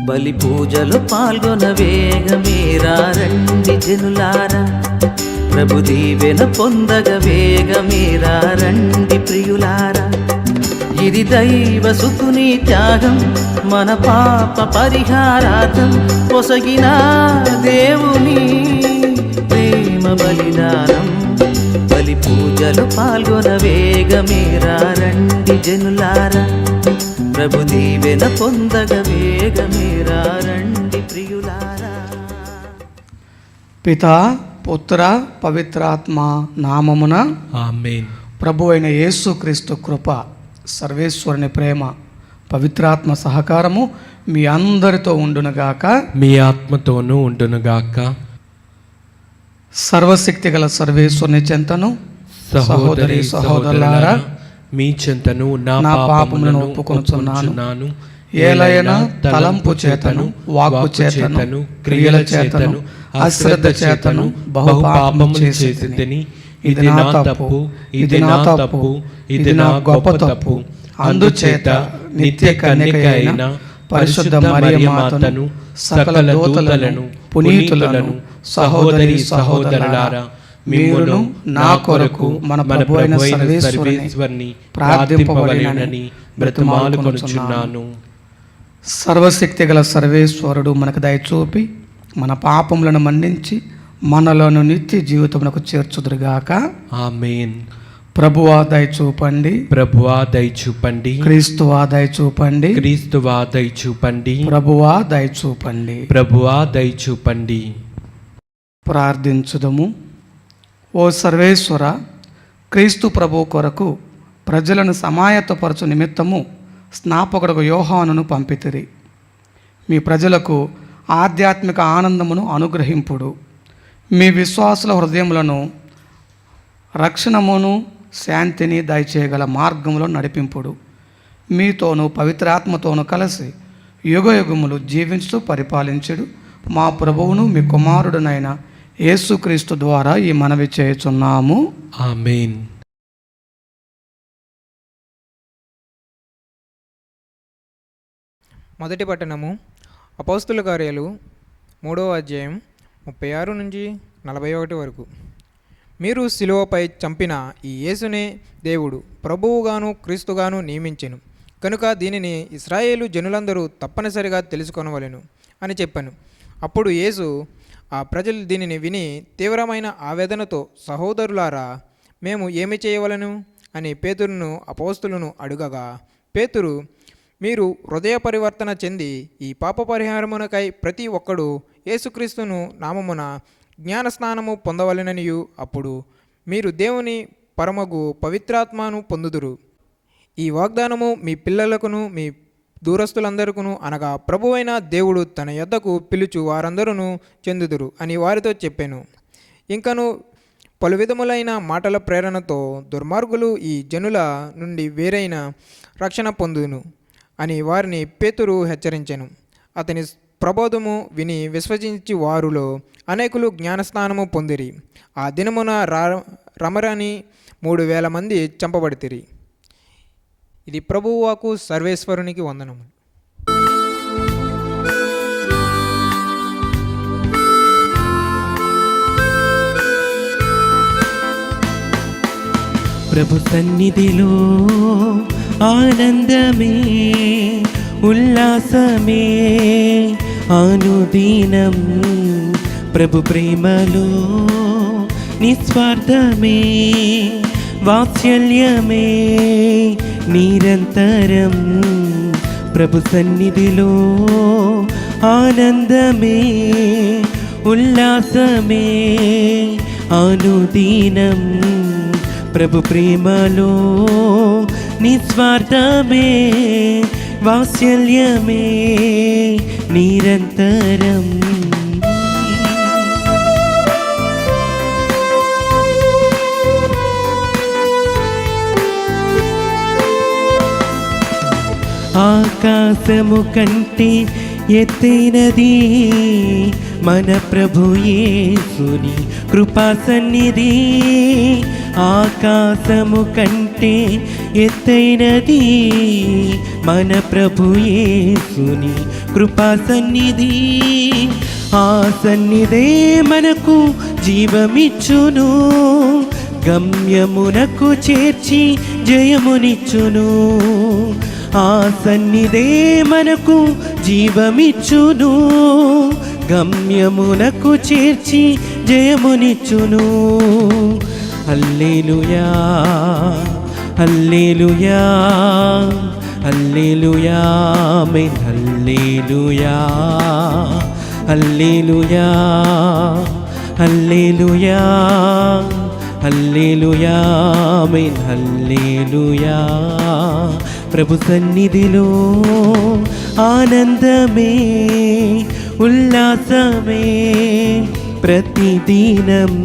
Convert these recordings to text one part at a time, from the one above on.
బలి పూజలు పాల్గొన వేగమేరా రండి జనులారా, ప్రభు దీవెన పొందగ వేగమేరా రండి ప్రియులారా. ఇది దైవ సుతుని త్యాగం, మన పాప పరిహారార్థం పొసగిన దేవుని ప్రేమ బలిదానం. బలి పూజలు పాల్గొన వేగమేరా రండి జనులారా, ప్రభు దీవెన పొందగ వేగమేరా రండి ప్రియులారా. పితా పుత్ర పవిత్రాత్మ నామమున ఆమేన్. ప్రభు అయిన యేసుక్రీస్తు కృప, సర్వేశ్వరుని ప్రేమ, పవిత్రాత్మ సహకారము మీ అందరితో ఉండునుగాక, మీ ఆత్మతోనూ ఉండునుగాక. సర్వశక్తి గల సర్వేశ్వరుని చెంతను సహోదరి సహోదరులారా, మీ చెంతను నా పాపములను ఒప్పుకొనుచున్నాను. ఏలైనా తలంపు చేతను, వాక్కు చేతను, క్రియల చేతను, అశ్రద్ధ చేతను బహు పాపము చేసేదిని. ఇది నా తప్పు, ఇది నా తప్పు, ఇది నా గొప్ప తప్పు. అందుచేత నిత్య కన్యక అయిన పరిశుద్ధ మరియ మాతను, సకల దూతలను, పునీతులను, సహోదరి సహోదరులారా, మీరును నా కొరకు మన ప్రభువైన సర్వేశ్వరుని ప్రార్థింపవలెనని బ్రతిమాలుకొనుచున్నాను. సర్వశక్తి గల సర్వేశ్వరుడు మనకు దయచూపి మన పాపములను మన్నించి మనలను నిత్య జీవితమునకు చేర్చుదురుగాక. ఆమేన్. ప్రభువా దయచూపండి, ప్రభువా దయచూపండి. క్రీస్తువా దయచూపండి, క్రీస్తువా దయచూపండి. ప్రభువా దయచూపండి. ప్రభువా దయచూపండి. ప్రార్థించుదము. ఓ సర్వేశ్వర, క్రీస్తు ప్రభు కొరకు ప్రజలను సమాయత్తపరచు నిమిత్తము స్నాపకుడు యోహానును పంపితిరి. మీ ప్రజలకు ఆధ్యాత్మిక ఆనందమును అనుగ్రహింపుడు. మీ విశ్వాసుల హృదయములను రక్షణమును శాంతిని దయచేయగల మార్గంలో నడిపింపుడు. మీతోనూ పవిత్రాత్మతోనూ కలిసి యుగయుగములు జీవించుతూ పరిపాలించుడు మా ప్రభువును మీ కుమారుడునైన యేసుక్రీస్తు ద్వారా ఈ మనవి చేయుచున్నాము. ఆమేన్. మొదటి పట్టణము అపోస్తుల కార్యాలు 3వ అధ్యాయం 36 నుంచి 41 వరకు. మీరు శిలువపై చంపిన ఈ యేసునే దేవుడు ప్రభువుగాను క్రీస్తుగాను నియమించెను కనుక దీనిని ఇశ్రాయేలు జనులందరూ తప్పనిసరిగా తెలుసుకొనవలెను అని చెప్పాను. అప్పుడు యేసు ఆ ప్రజలు దీనిని విని తీవ్రమైన ఆవేదనతో, సహోదరులారా, మేము ఏమి చేయవలను అని పేతురును అపోస్తులను అడుగగా, పేతురు, మీరు హృదయ పరివర్తన చెంది ఈ పాప పరిహారమునకై ప్రతి ఒక్కడు యేసుక్రీస్తును నామమున జ్ఞానస్నానము పొందవలెననియు అప్పుడు మీరు దేవుని పరమగు పవిత్రాత్మను పొందుదురు. ఈ వాగ్దానము మీ పిల్లలకును మీ దూరస్తులందరికీ అనగా ప్రభువైన దేవుడు తన యొద్దకు పిలుచు వారందరూ చెందుదురు అని వారితో చెప్పాను. ఇంకను పలు విధములైన మాటల ప్రేరణతో దుర్మార్గులు ఈ జనుల నుండి వేరైన రక్షణ పొందును అని వారిని పేతురు హెచ్చరించెను. అతని ప్రబోధము విని విశ్వసించి వారిలో అనేకులు జ్ఞానస్నానము పొందిరి. ఆ దినమున రమరని 3,000 మంది చంపబడితిరి. ఇది ప్రభువాకు. సర్వేశ్వరునికి వందనములు. ప్రభు సన్నిధిలో ఆనందమే ఉల్లాసమే అనుదినం, ప్రభు ప్రేమలో నిస్వార్థమే వాత్సల్యమే నిరంతరం. ప్రభు సన్నిధిలో ఆనందమే ఉల్లాసమే అనుదినం, ప్రభు ప్రేమలో నిస్వార్థమే వాత్సల్యమే నిరంతరం. ఆకాశము కంటే ఎత్తైనది మన ప్రభు యేసుని కృపా సన్నిధి. ఆకాశము కంటే ఎత్తైనది మన ప్రభు యేసుని కృపా సన్నిధి. ఆ సన్నిధే మనకు జీవమిచ్చును, గమ్యమునకు చేర్చి జయమునిచ్చును. ఆ సన్నిధే మనకు జీవమిచ్చును, గమ్యమునకు చేర్చి జయమునిచ్చును. హల్లెలూయా హల్లెలూయా హల్లెలూయా ఆమేన్. హల్లెలూయా హల్లెలూయా హల్లెలూయా హల్లెలూయా ఆమేన్. హల్లెలూయా. ప్రభు సన్నిధిలో ఆనందమే ఉల్లాసమే ప్రతిదినం,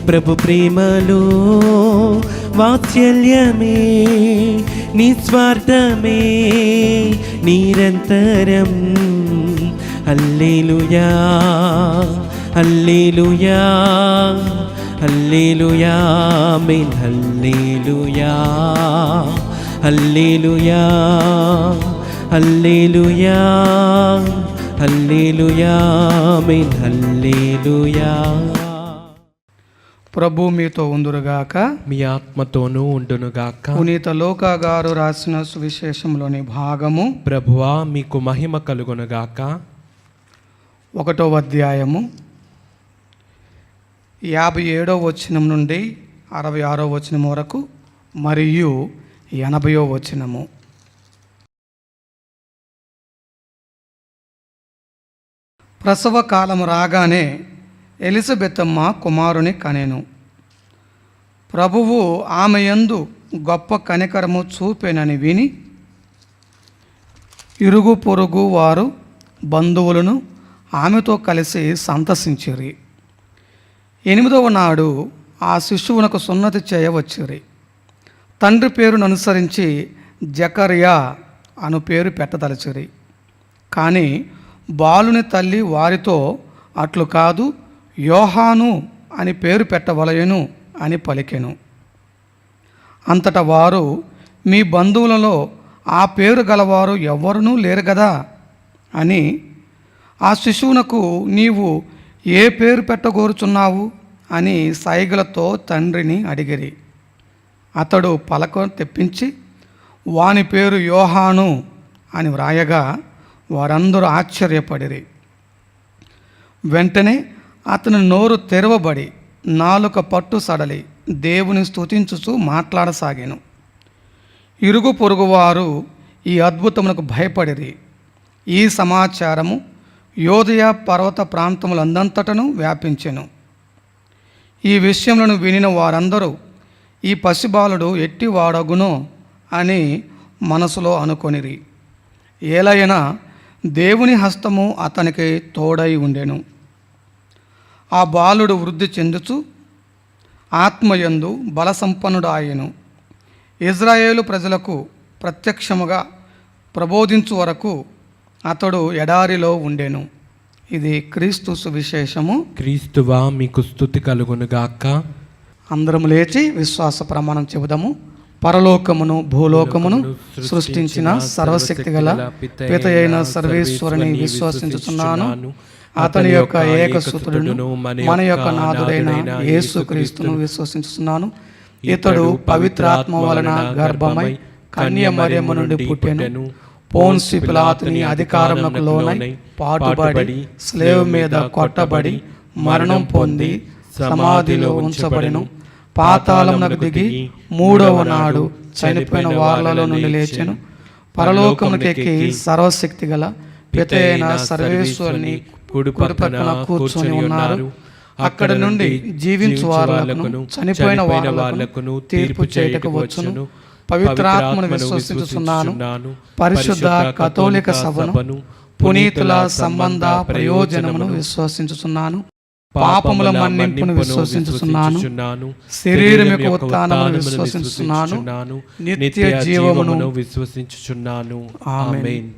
ప్రభు ప్రేమలో వాత్సల్యమే నిస్వార్థమే నిరంతరం. హల్లెలూయా హల్లెలూయా హల్లెలూయా ఆమేన్. హల్లెలూయా హల్లెలూయా హల్లెలూయా హల్లెలూయా ఆమేన్. హల్లెలూయా. ప్రభు మీతో ఉందురుగాక, మీ ఆత్మతోనూ ఉండునుగాక. పునీత లూకా గారు రాసిన సువిశేషంలోని భాగము. ప్రభువా మీకు మహిమ కలుగునుగాక. 1వ అధ్యాయము 57వ వచనం నుండి 66వ వచనం వరకు మరియు 80వ వచనము. ప్రసవ కాలము రాగానే ఎలిజబెతమ్మ కుమారుని కనెను. ప్రభువు ఆమె యందు గొప్ప కనికరము చూపెనని విని ఇరుగు పొరుగు వారు బంధువులను ఆమెతో కలిసి సంతసించిరి. 8వ నాడు ఆ శిశువునకు సున్నతి చేయవచ్చిరి. తండ్రి పేరును అనుసరించి జకర్యా అను పేరు పెట్టదలచిరి. కానీ బాలుని తల్లి వారితో అట్లు కాదు, యోహాను అని పేరు పెట్టవలయను అని పలికెను. అంతటా వారు, మీ బంధువులలో ఆ పేరు గలవారు ఎవ్వరునూ లేరు గదా అని ఆ శిశువునకు నీవు ఏ పేరు పెట్టగోరుచున్నావు అని సైగలతో తండ్రిని అడిగిరి. అతడు పలక తెప్పించి వాని పేరు యోహాను అని వ్రాయగా వారందరూ ఆశ్చర్యపడిరి. వెంటనే అతని నోరు తెరవబడి నాలుక పట్టు సడలి దేవుని స్తుతించుచూ మాట్లాడసాగాను. ఇరుగు పొరుగువారు ఈ అద్భుతమునకు భయపడిరి. ఈ సమాచారము యోదయ పర్వత ప్రాంతములందంతటను వ్యాపించెను. ఈ విషయములను వినిన వారందరూ ఈ పసిబాలుడు ఎట్టివాడగునో అని మనసులో అనుకొనిరి. ఏలైనా దేవుని హస్తము అతనికి తోడై ఉండెను. ఆ బాలుడు వృద్ధి చెందుచు ఆత్మయందు బలసంపన్నుడు ఆయెను. ఇజ్రాయేలు ప్రజలకు ప్రత్యక్షముగా ప్రబోధించు వరకు అతడు ఎడారిలో ఉండెను. ఇది క్రీస్తు సువిశేషము. క్రీస్తువా మీకు స్తుతి కలుగునుగాక. అందరం లేచి విశ్వాస ప్రమాణం చెబుదాము. పరలోకమును భూలోకమును సృష్టించిన సర్వశక్తి గల పిత అయిన సర్వేశ్వరుని విశ్వసించుచున్నాను. అతని యొక్క ఏకసుతుడును మన యొక్క నాథుడైన యేసుక్రీస్తును విశ్వసించుచున్నాను. ఇతడు పవిత్రాత్మ వలన గర్భమై కన్య మరియమ్మ నుండి పుట్టెను. పోన్సి పిలాతుని అధికారమునకు లోనై పాటుబడి స్లేవ్ మీద కొట్టబడి మరణం పొంది సమాధిలో ఉంచబడెను. పాతాళమునకు దిగి మూడవ నాడు చనిపోయిన వారిలో నుండి లేచెను. పరలోకమునకెక్కి సర్వశక్తి గల పిత అయిన సర్వేశ్వరుని కుడి పక్కన కూర్చొని ఉన్నారు. అక్కడ నుండి జీవించు వారులకును చనిపోయిన వారులకును తీర్పు చేయుటకు వచ్చును. పవిత్రాత్మను విశ్వసించుచున్నాను. పరిశుద్ధ కథోలిక సభను పునీతుల సంబంధ ప్రయోజనమును విశ్వసించుచున్నాను. పాపముల మన్నింపును విశ్వసించుచున్నాను. శరీరం యొక్క ఉత్థానమును విశ్వసించుచున్నాను. నిత్య జీవమును విశ్వసించుచున్నాను. ఆమేన్.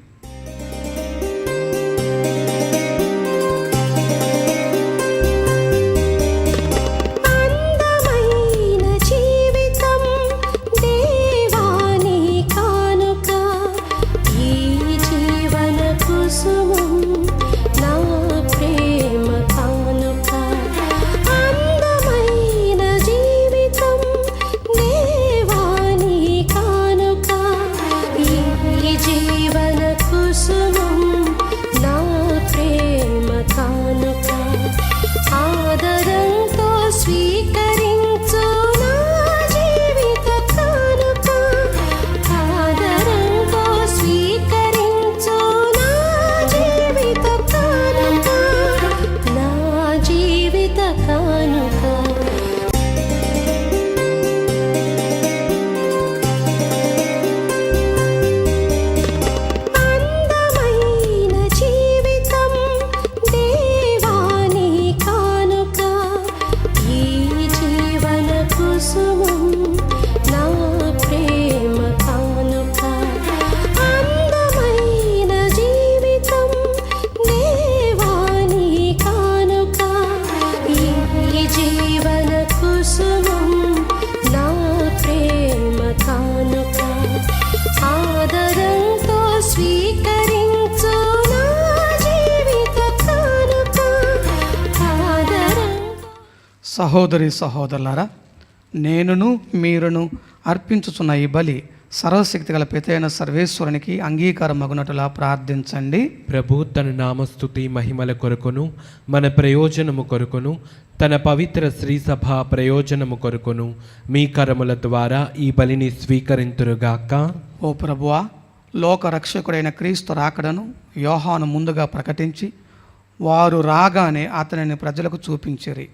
సహోదరి సహోదరులారా, నేనును మీరును అర్పించుచున్న ఈ బలి సర్వశక్తి గల పిత అయిన సర్వేశ్వరునికి అంగీకారం మగునట్టులా ప్రార్థించండి. ప్రభు తన నామస్తుతి మహిమల కొరకును మన ప్రయోజనము కొరకును తన పవిత్ర శ్రీసభ ప్రయోజనము కొరకును మీ కరముల ద్వారా ఈ బలిని స్వీకరింతురుగాక. ఓ ప్రభువా, లోక రక్షకుడైన క్రీస్తు రాకడను యోహాను ముందుగా ప్రకటించి వారు రాగానే అతనిని ప్రజలకు చూపించిరి.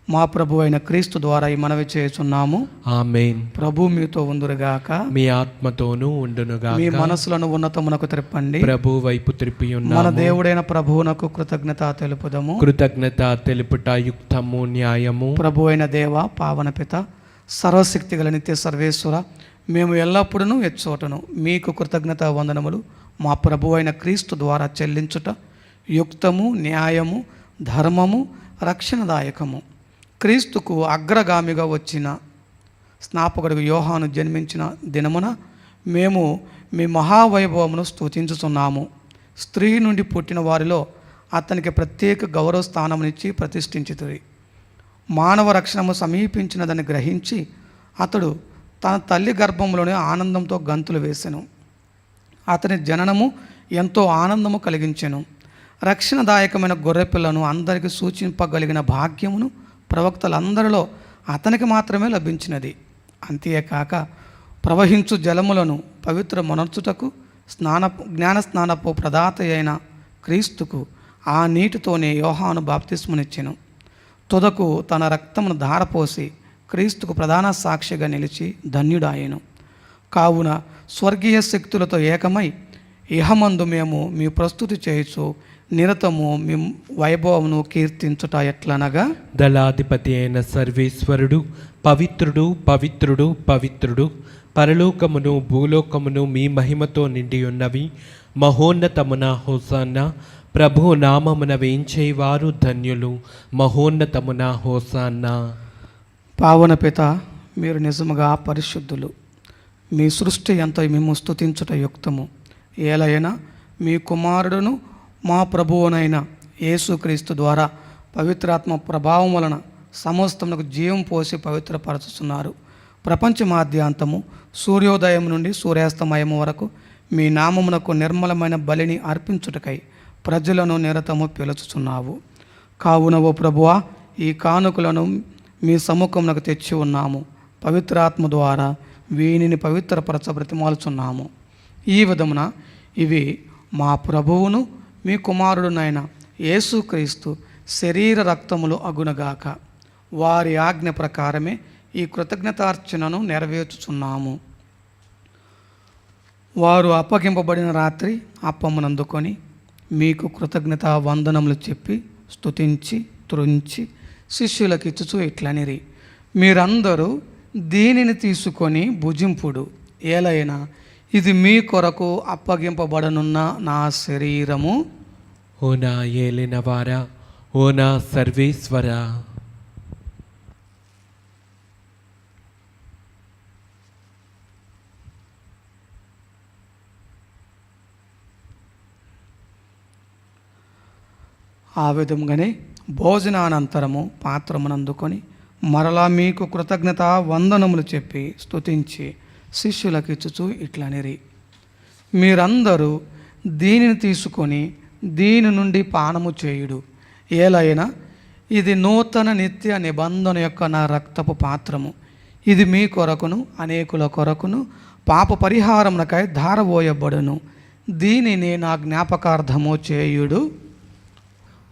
మా ప్రభు అయిన క్రీస్తు ద్వారా ఈ మనవి చేయుచున్నాము. ఆమేన్. ప్రభు మీతో ఉందురుగాక, మీ ఆత్మతోనూ ఉండునుగాక. మీ మనసులను ఉన్నతమునకు త్రిప్పండి. ప్రభు వైపు త్రిప్పి ఉన్నాము. మన దేవుడైన ప్రభువునకు కృతజ్ఞత తెలుపుదము. కృతజ్ఞత తెలుపుట యుక్తము న్యాయము. ప్రభు అయిన దేవ, పావన పిత, సర్వశక్తి గల నిత్య సర్వేశ్వర, మేము ఎల్లప్పుడూ ఎచ్చోటను మీకు కృతజ్ఞత వందనములు మా ప్రభు అయిన క్రీస్తు ద్వారా చెల్లించుట యుక్తము, న్యాయము, ధర్మము, రక్షణదాయకము. క్రీస్తుకు అగ్రగామిగా వచ్చిన స్నాపకుడు యోహాను జన్మించిన దినమున మేము మీ మహావైభవమును స్తుతించుచున్నాము. స్త్రీ నుండి పుట్టిన వారిలో అతనికి ప్రత్యేక గౌరవ స్థానమునిచ్చి ప్రతిష్ఠించితిరి. మానవ రక్షణము సమీపించినదని గ్రహించి అతడు తన తల్లి గర్భంలోనే ఆనందంతో గంతులు వేసెను. అతని జననము ఎంతో ఆనందము కలిగించెను. రక్షణదాయకమైన గొర్రెపిల్లను అందరికీ సూచింపగలిగిన భాగ్యమును ప్రవక్తలందరిలో అతనికి మాత్రమే లభించినది. అంతేకాక ప్రవహించు జలములను పవిత్ర మొనర్చుటకు జ్ఞానస్నానపు ప్రదాత అయిన క్రీస్తుకు ఆ నీటితోనే యోహాను బాప్తిస్మనిచ్చెను. తుదకు తన రక్తమును ధారపోసి క్రీస్తుకు ప్రధాన సాక్షిగా నిలిచి ధన్యుడాయెను. కావున స్వర్గీయ శక్తులతో ఏకమై ఇహమందు మేము మీ ప్రస్తుతి చేయుచు నిరతము మీ వైభవమును కీర్తించుట ఎట్లనగా, దళాధిపతి అయిన సర్వేశ్వరుడు పవిత్రుడు పవిత్రుడు పవిత్రుడు, పరలోకమును భూలోకమును మీ మహిమతో నిండి ఉన్నవి. మహోన్నతమున హోసాన్నా, ప్రభు నామమున వేంచేవారు ధన్యులు. మహోన్నతమున హోసాన్నా. పావన పిత, మీరు నిజముగా పరిశుద్ధులు. మీ సృష్టి ఎంత మేము స్తుతించుట యుక్తము. ఏలైనా మీ కుమారుడును మా ప్రభువునైన యేసుక్రీస్తు ద్వారా పవిత్రాత్మ ప్రభావం వలన సమస్తమునకు జీవం పోసి పవిత్రపరచుతున్నారు. ప్రపంచమాద్యాంతము సూర్యోదయం నుండి సూర్యాస్తమయం వరకు మీ నామమునకు నిర్మలమైన బలిని అర్పించుటకై ప్రజలను నిరతము పిలుచుచున్నావు. కావున ఓ ప్రభువా, ఈ కానుకలను మీ సముఖమునకు తెచ్చి ఉన్నాము. పవిత్రాత్మ ద్వారా వీనిని పవిత్రపరచ బ్రతిమాలుచున్నాము. ఈ విధమున ఇవి మా ప్రభువును మీ కుమారుడునైన యేసుక్రీస్తు శరీర రక్తములు అగునగాక. వారి ఆజ్ఞ ప్రకారమే ఈ కృతజ్ఞతార్చనను నెరవేర్చుచున్నాము. వారు అప్పగింపబడిన రాత్రి అప్పమునందుకొని మీకు కృతజ్ఞత వందనములు చెప్పి స్తుతించి త్రుంచి శిష్యులకు ఇచ్చుచూ ఇట్లనిరి, మీరందరూ దీనిని తీసుకొని భుజింపుడు. ఏలైనా ఇది మీ కొరకు అప్పగింపబడనున్న నా శరీరము. ఓ నా ఏలినవారా, ఓ నా సర్వేశ్వరా. ఆ విధంగానే భోజనానంతరము పాత్రమునందుకొని మరలా మీకు కృతజ్ఞత వందనములు చెప్పి స్తుతించి శిష్యులకు ఇచ్చుచూ ఇట్లనిరి, మీరందరూ దీనిని తీసుకొని దీని నుండి పానము చేయుడు. ఏలైనా ఇది నూతన నిత్య నిబంధన యొక్క నా రక్తపు పాత్రము. ఇది మీ కొరకును అనేకుల కొరకును పాప పరిహారమునకై ధారపోయబడును. దీనిని నా జ్ఞాపకార్థము చేయుడు.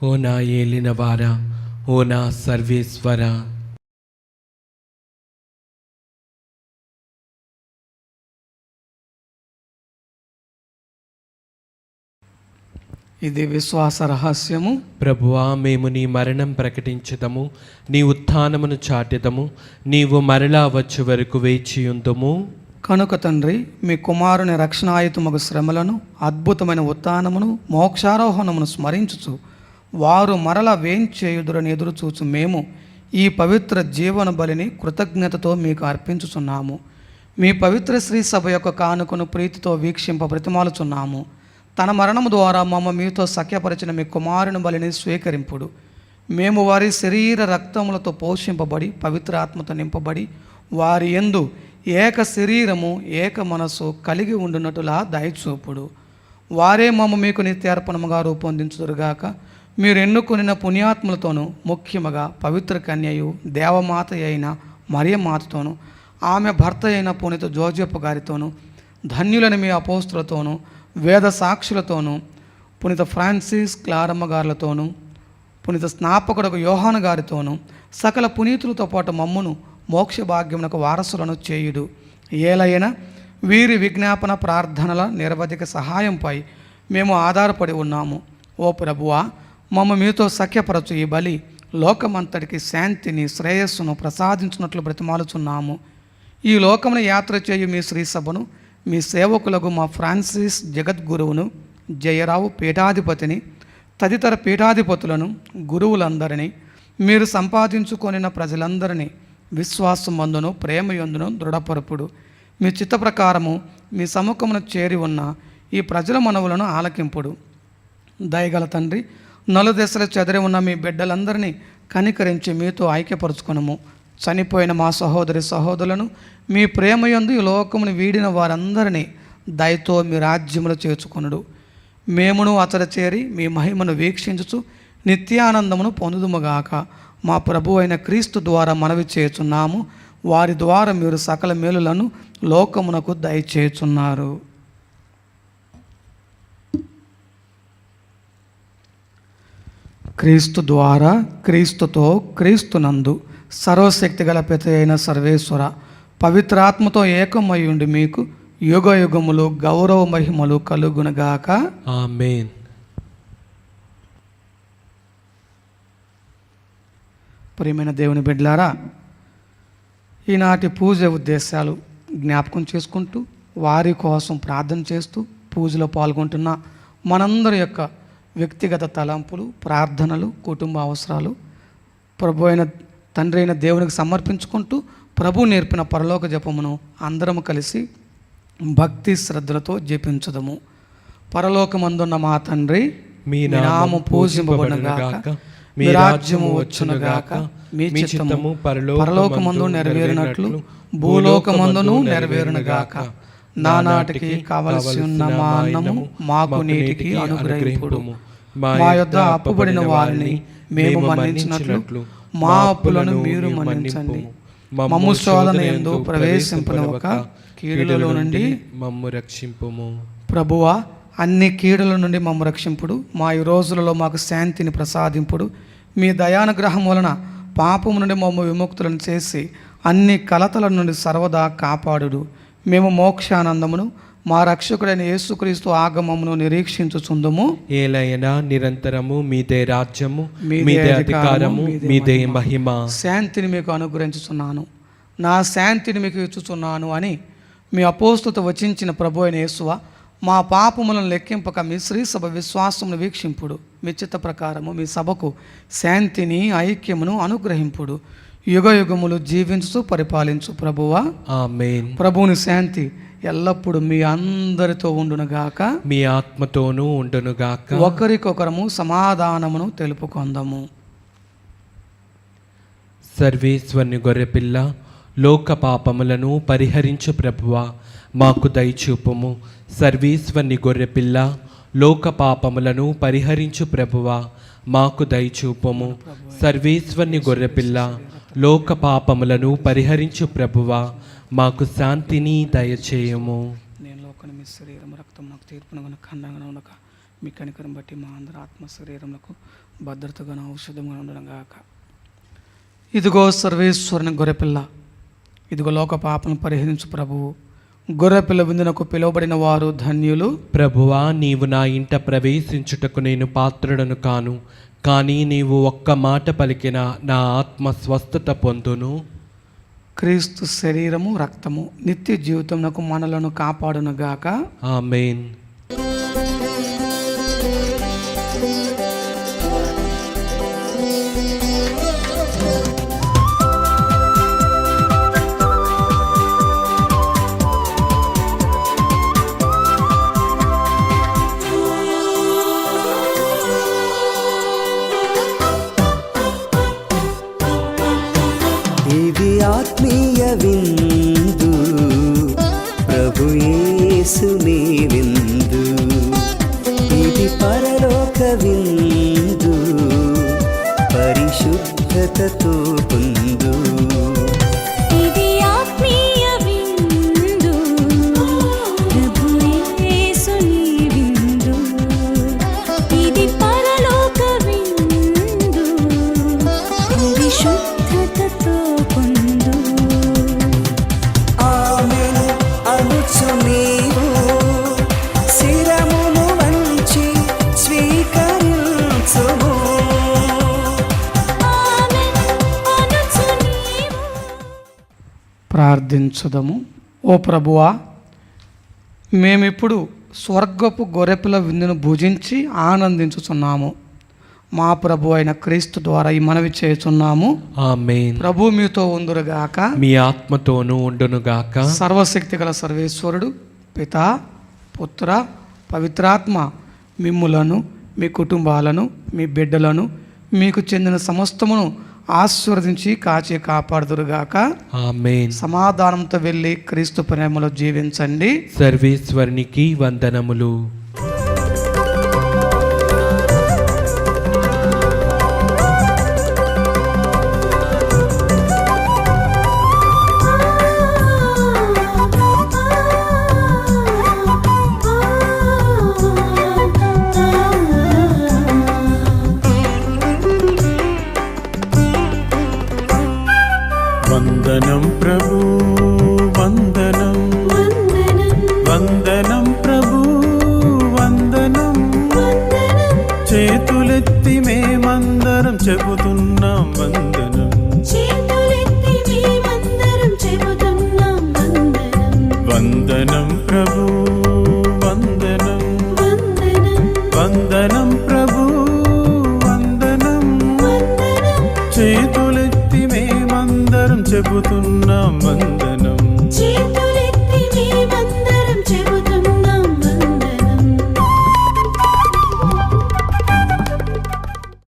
ఓ నా ఏలినవారా, ఓ నా సర్వేశ్వరా. ఇది విశ్వాస రహస్యము. ప్రభువా, మేము నీ మరణం ప్రకటించదము, నీ ఉత్థానమును చాటెదము. నీవు మరలా వచ్చే వరకు వేచియుందుము. కనుక తండ్రి, మీ కుమారుని రక్షణాయుతమగు శ్రమలను, అద్భుతమైన ఉత్థానమును, మోక్షారోహణమును స్మరించుచు వారు మరల వేంచేయుదురని ఎదురుచూచు మేము ఈ పవిత్ర జీవన బలిని కృతజ్ఞతతో మీకు అర్పించుచున్నాము. మీ పవిత్ర శ్రీ సభ యొక్క కానుకను ప్రీతితో వీక్షింప బ్రతిమాలుచున్నాము. తన మరణము ద్వారా మమ్మ మీతో సఖ్యపరిచిన మీ కుమారుని బలిని స్వీకరింపుడు. మేము వారి శరీర రక్తములతో పోషింపబడి పవిత్రాత్మతో నింపబడి వారి యందు ఏక శరీరము ఏక మనసు కలిగి ఉండునట్టులా దయచూపుడు. వారే మమ్మ మీకు నిత్యార్పణముగా రూపొందించుదురుగాక. మీరు ఎన్నుకొనిన పుణ్యాత్ములతోనూ, ముఖ్యముగా పవిత్ర కన్యయు దేవమాత అయిన మరియమాతతోనూ, ఆమె భర్త అయిన పునీత జోజెఫ్ గారితోనూ, ధన్యులని మీ అపోస్తులతోనూ, వేద సాక్షులతోనూ, పునీత ఫ్రాన్సిస్ క్లారమ్మ గారులతోనూ, పునీత స్నాపకుడు యోహాను గారితోనూ, సకల పునీతులతో పాటు మమ్మును మోక్ష భాగ్యమునకు వారసులను చేయుడు. ఏలైనా వీరి విజ్ఞాపన ప్రార్థనల నిరవధిక సహాయంపై మేము ఆధారపడి ఉన్నాము. ఓ ప్రభువా, మమ్మ మీతో సఖ్యపరచు ఈ బలి లోకమంతటికి శాంతిని, శ్రేయస్సును ప్రసాదించినట్లు బ్రతిమాలుచున్నాము. ఈ లోకమును యాత్ర చేయు మీ శ్రీ సభను, మీ సేవకులకు మా ఫ్రాన్సిస్ జగద్గురువును, జయరావు పీఠాధిపతిని, తదితర పీఠాధిపతులను, గురువులందరినీ, మీరు సంపాదించుకొనిన ప్రజలందరినీ విశ్వాసమందును ప్రేమయందును దృఢపరుపుడు. మీ చిత్త ప్రకారము మీ సముఖమును చేరి ఉన్న ఈ ప్రజల మనవులను ఆలకింపుడు. దయగల తండ్రి, నలుదశల చెదరి ఉన్న మీ బిడ్డలందరినీ కనికరించి మీతో ఐక్యపరుచుకొనము. చనిపోయిన మా సహోదరి సహోదరులను మీ ప్రేమయందు ఈ లోకమును వీడిన వారందరినీ దయతో మీ రాజ్యములో చేర్చుకొనుడు. మేమును అతడ చేరి మీ మహిమను వీక్షించుచు నిత్యానందమును పొందుదుముగాక. మా ప్రభు అయిన క్రీస్తు ద్వారా మనవి చేయుచున్నాము. వారి ద్వారా మీరు సకల మేలులను లోకమునకు దయచేయుచున్నారు. క్రీస్తు ద్వారా, క్రీస్తుతో, క్రీస్తునందు సర్వశక్తి గల పిత అయిన సర్వేశ్వర పవిత్రాత్మతో ఏకమై ఉండి మీకు యుగ యుగములు గౌరవ మహిమలు కలుగునగాక. ఆమేన్. ప్రియమైన దేవుని బిడ్డలారా, ఈనాటి పూజ ఉద్దేశాలు జ్ఞాపకం చేసుకుంటూ వారి కోసం ప్రార్థన చేస్తూ పూజలో పాల్గొంటున్న మనందరి యొక్క వ్యక్తిగత తలంపులు, ప్రార్థనలు, కుటుంబ అవసరాలు ప్రభు అయిన తండ్రి అయిన దేవునికి సమర్పించుకుంటూ ప్రభు నేర్పిన పరలోక జపమును అందరము కలిసి భక్తి శ్రద్ధలతో జపించదము. పరలోకమందున్న మా తండ్రి, మీ నామము పూజింపబడునుగాక, మీ రాజ్యము వచ్చునుగాక, మీ చిత్తము పరలోకమందు నెరవేరినట్లు భూలోకమందును నెరవేరునుగాక. నానాటికి కావలసి ఉన్న మా అన్నము మాకు నేటికి అనుగ్రహింపుడు. మా యొద్ద అప్పుబడిన వారిని మేము మన్నించినట్లు మా అప్పులను మీరు మన్నించండి. మమ్ము శోధన యందు ప్రవేశింపనివ్వక కీడులలో నుండి మమ్ము రక్షింపుము. ప్రభువా, అన్ని కీడుల నుండి మమ్ము రక్షింపుడు. మా ఈ రోజులలో మాకు శాంతిని ప్రసాదింపుడు. మీ దయానుగ్రహం వలన పాపము నుండి మమ్ము విముక్తులను చేసి అన్ని కలతల నుండి సర్వదా కాపాడుడు. మేము మోక్షానందమును మా రక్షకుడైన యేసుక్రీస్తు ఆగమమును నిరీక్షించుచుందుము. ఏలైనా నిరంతరము మీదే రాజ్యము, మీదే అధికారము, మీదే మహిమ. శాంతిని మీకు అనుగ్రహించుచున్నాను, నా శాంతిని మీకు ఇచ్చుచున్నాను అని మీ అపోస్తులతో వచించిన ప్రభు అయిన యేసువ, మా పాపములను లెక్కింపక మీ శ్రీ సభ విశ్వాసమును వీక్షింపుడు. మీ చిత్త ప్రకారము మీ సభకు శాంతిని, ఐక్యమును అనుగ్రహింపుడు. యుగ యుగములు జీవించు పరిపాలించు ప్రభువా. ఆమేన్. ప్రభువుని శాంతి ఎల్లప్పుడూ మీ అందరితో ఉండునుగాక, మీ ఆత్మతోనూ ఉండునుగాక. ఒకరికొకరము సమాధానమును తెలుపుకొందము. సర్వేశ్వరుని గొర్రెపిల్ల, లోక పాపములను పరిహరించు ప్రభువా, మాకు దయచూపుము. సర్వేశ్వరుని గొర్రెపిల్ల, లోక పాపములను పరిహరించు ప్రభువా, మాకు దయచూపుము. సర్వేశ్వరుని గొర్రెపిల్ల, లోక పాపములను పరిహరించు ప్రభువా, మాకు శాంతిని దయచేయము. నేను లోకని మీ శరీరం రక్తం నాకు తీర్పునగా ఖండంగా ఉండక మీ కనికరం బట్టి మా అందరి ఆత్మ శరీరములకు భద్రతగా ఔషధంగా ఉండగాక. ఇదిగో సర్వేశ్వరుని గొర్రెపిల్ల, ఇదిగో లోక పాపను పరిహరించు ప్రభువు. గొర్రెపిల్ల విందునకు పిలువబడిన వారు ధన్యులు. ప్రభువా, నీవు నా ఇంట ప్రవేశించుటకు నేను పాత్రుడను కాను, కానీ నీవు ఒక్క మాట పలికిన నా ఆత్మ స్వస్థత పొందును. క్రీస్తు శరీరము రక్తము నిత్య జీవితమునకు మనలను కాపాడునుగాక. ఆమేన్. ఇది ఆత్మీయ విందు, ప్రభు యేసుని విందు. ఇది పరలోక విందు, పరిశుద్ధతతో పొందు. ఇది ఆత్మీయ విందు, ప్రభు యేసుని విందు. ఇది పరలోక విందు, పరిశుద్ధతతో పొందు. ఆమేన్ అనుచు నీవు శిరమును వంచి స్వీకరించుము. ఆమేన్ అనుచు నీవు. ప్రార్థించుదము. ఓ ప్రభువా, మేమిప్పుడు స్వర్గపు గొర్రెపిల్ల విందును భుజించి ఆనందించుచున్నాము. మా ప్రభు అయిన క్రీస్తు ద్వారా ఈ మనవి చేయుచున్నాము. ఆమేన్. ప్రభు మీతో ఉందురుగాక, మీ ఆత్మతోనూ ఉండునుగాక. సర్వశక్తి గల సర్వేశ్వరుడు పితా, పుత్ర, పవిత్రాత్మ మిమ్ములను, మీ కుటుంబాలను, మీ బిడ్డలను, మీకు చెందిన సమస్తమును ఆశీర్వదించి కాచి కాపాడుదురుగాక. ఆమేన్. సమాధానంతో వెళ్ళి క్రీస్తు ప్రేమలో జీవించండి. సర్వేశ్వరునికి వందనములు. వందనం ప్రభు వందనం వందనం ప్రభు వందనం చేతులెత్తి మేమందరం చెబుతున్నాం వందనం వందనం ప్రభు వందనం వందనం ప్రభు వందనం చేతులెత్తి మేమందరం చెబుతున్నాం వందనం